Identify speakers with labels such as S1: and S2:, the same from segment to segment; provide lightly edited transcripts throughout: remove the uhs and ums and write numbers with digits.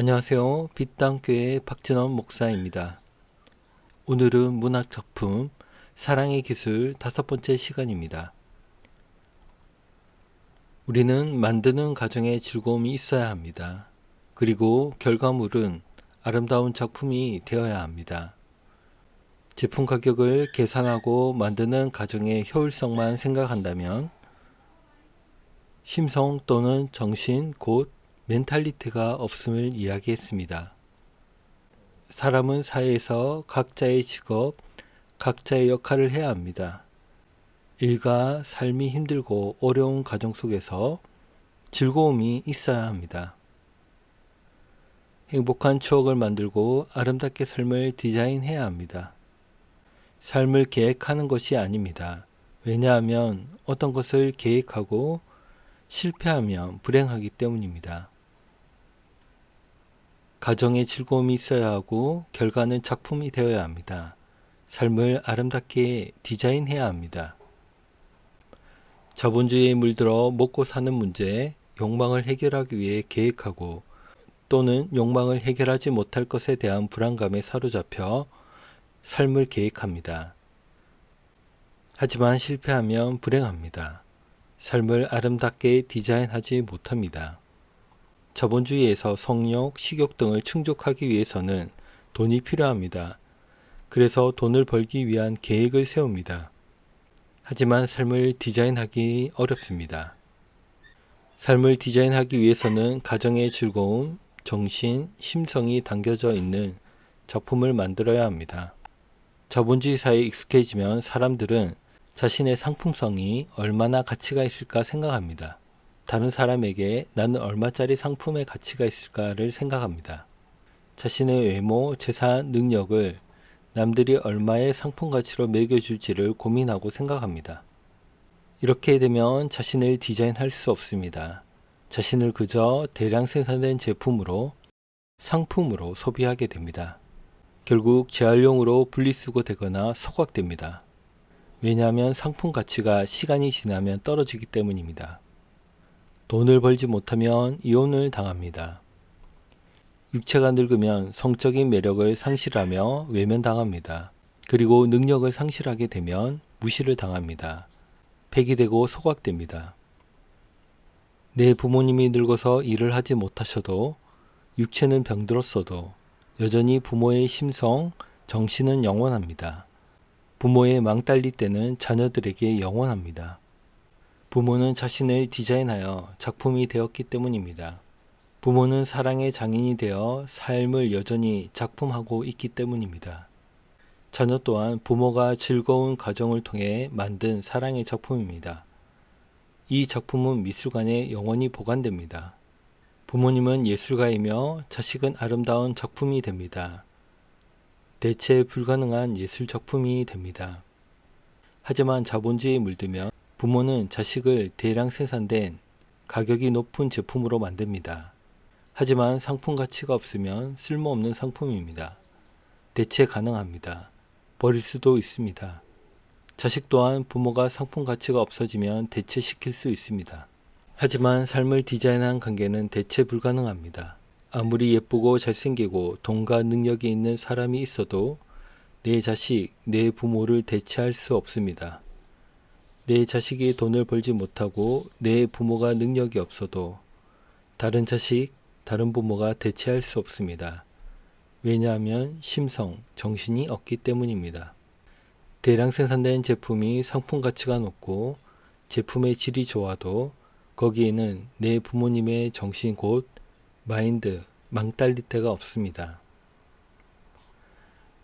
S1: 안녕하세요. 빛땅교회 박진원 목사입니다. 오늘은 문학작품 사랑의 기술 5번째 시간입니다. 우리는 만드는 과정에 즐거움이 있어야 합니다. 그리고 결과물은 아름다운 작품이 되어야 합니다. 제품 가격을 계산하고 만드는 과정의 효율성만 생각한다면 심성 또는 정신 곧 멘탈리티가 없음을 이야기했습니다. 사람은 사회에서 각자의 직업, 각자의 역할을 해야 합니다. 일과 삶이 힘들고 어려운 가정 속에서 즐거움이 있어야 합니다. 행복한 추억을 만들고 아름답게 삶을 디자인해야 합니다. 삶을 계획하는 것이 아닙니다. 왜냐하면 어떤 것을 계획하고 실패하면 불행하기 때문입니다. 가정에 즐거움이 있어야 하고 결과는 작품이 되어야 합니다. 삶을 아름답게 디자인해야 합니다. 자본주의에 물들어 먹고 사는 문제, 욕망을 해결하기 위해 계획하고 또는 욕망을 해결하지 못할 것에 대한 불안감에 사로잡혀 삶을 계획합니다. 하지만 실패하면 불행합니다. 삶을 아름답게 디자인하지 못합니다. 자본주의에서 성욕, 식욕 등을 충족하기 위해서는 돈이 필요합니다. 그래서 돈을 벌기 위한 계획을 세웁니다. 하지만 삶을 디자인하기 어렵습니다. 삶을 디자인하기 위해서는 가정의 즐거움, 정신, 심성이 담겨져 있는 작품을 만들어야 합니다. 자본주의 사회에 익숙해지면 사람들은 자신의 상품성이 얼마나 가치가 있을까 생각합니다. 다른 사람에게 나는 얼마짜리 상품의 가치가 있을까를 생각합니다. 자신의 외모, 재산, 능력을 남들이 얼마의 상품 가치로 매겨줄지를 고민하고 생각합니다. 이렇게 되면 자신을 디자인할 수 없습니다. 자신을 그저 대량 생산된 제품으로, 상품으로 소비하게 됩니다. 결국 재활용으로 분리수거 되거나 소각됩니다. 왜냐하면 상품 가치가 시간이 지나면 떨어지기 때문입니다. 돈을 벌지 못하면 이혼을 당합니다. 육체가 늙으면 성적인 매력을 상실하며 외면당합니다. 그리고 능력을 상실하게 되면 무시를 당합니다. 폐기되고 소각됩니다. 내 부모님이 늙어서 일을 하지 못하셔도 육체는 병들었어도 여전히 부모의 심성, 정신은 영원합니다. 부모의 망달리 때는 자녀들에게 영원합니다. 부모는 자신을 디자인하여 작품이 되었기 때문입니다. 부모는 사랑의 장인이 되어 삶을 여전히 작품하고 있기 때문입니다. 자녀 또한 부모가 즐거운 가정을 통해 만든 사랑의 작품입니다. 이 작품은 미술관에 영원히 보관됩니다. 부모님은 예술가이며 자식은 아름다운 작품이 됩니다. 대체 불가능한 예술 작품이 됩니다. 하지만 자본주의에 물들면 부모는 자식을 대량 생산된 가격이 높은 제품으로 만듭니다. 하지만 상품 가치가 없으면 쓸모없는 상품입니다. 대체 가능합니다. 버릴 수도 있습니다. 자식 또한 부모가 상품 가치가 없어지면 대체시킬 수 있습니다. 하지만 삶을 디자인한 관계는 대체 불가능합니다. 아무리 예쁘고 잘생기고 돈과 능력이 있는 사람이 있어도 내 자식, 내 부모를 대체할 수 없습니다. 내 자식이 돈을 벌지 못하고 내 부모가 능력이 없어도 다른 자식, 다른 부모가 대체할 수 없습니다. 왜냐하면 심성, 정신이 없기 때문입니다. 대량 생산된 제품이 상품 가치가 높고 제품의 질이 좋아도 거기에는 내 부모님의 정신 곧 마인드, 망달리태가 없습니다.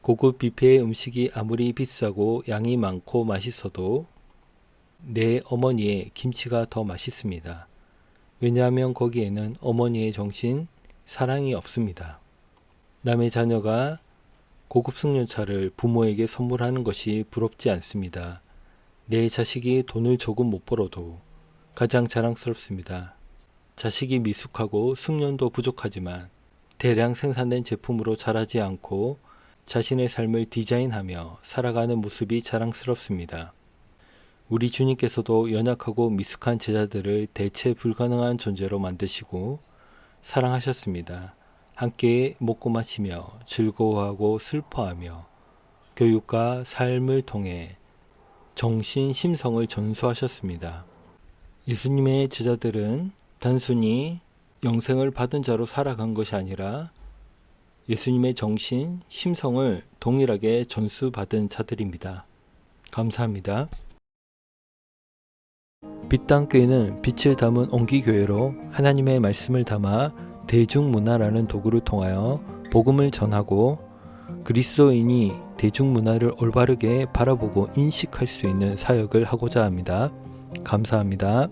S1: 고급 뷔페의 음식이 아무리 비싸고 양이 많고 맛있어도 내 어머니의 김치가 더 맛있습니다. 왜냐하면 거기에는 어머니의 정신, 사랑이 없습니다. 남의 자녀가 고급 승용차를 부모에게 선물하는 것이 부럽지 않습니다. 내 자식이 돈을 조금 못 벌어도 가장 자랑스럽습니다. 자식이 미숙하고 숙련도 부족하지만 대량 생산된 제품으로 자라지 않고 자신의 삶을 디자인하며 살아가는 모습이 자랑스럽습니다. 우리 주님께서도 연약하고 미숙한 제자들을 대체 불가능한 존재로 만드시고 사랑하셨습니다. 함께 먹고 마시며 즐거워하고 슬퍼하며 교육과 삶을 통해 정신, 심성을 전수하셨습니다. 예수님의 제자들은 단순히 영생을 받은 자로 살아간 것이 아니라 예수님의 정신, 심성을 동일하게 전수받은 자들입니다. 감사합니다. 빛당교회는 빛을 담은 온기교회로 하나님의 말씀을 담아 대중문화라는 도구를 통하여 복음을 전하고 그리스도인이 대중문화를 올바르게 바라보고 인식할 수 있는 사역을 하고자 합니다. 감사합니다.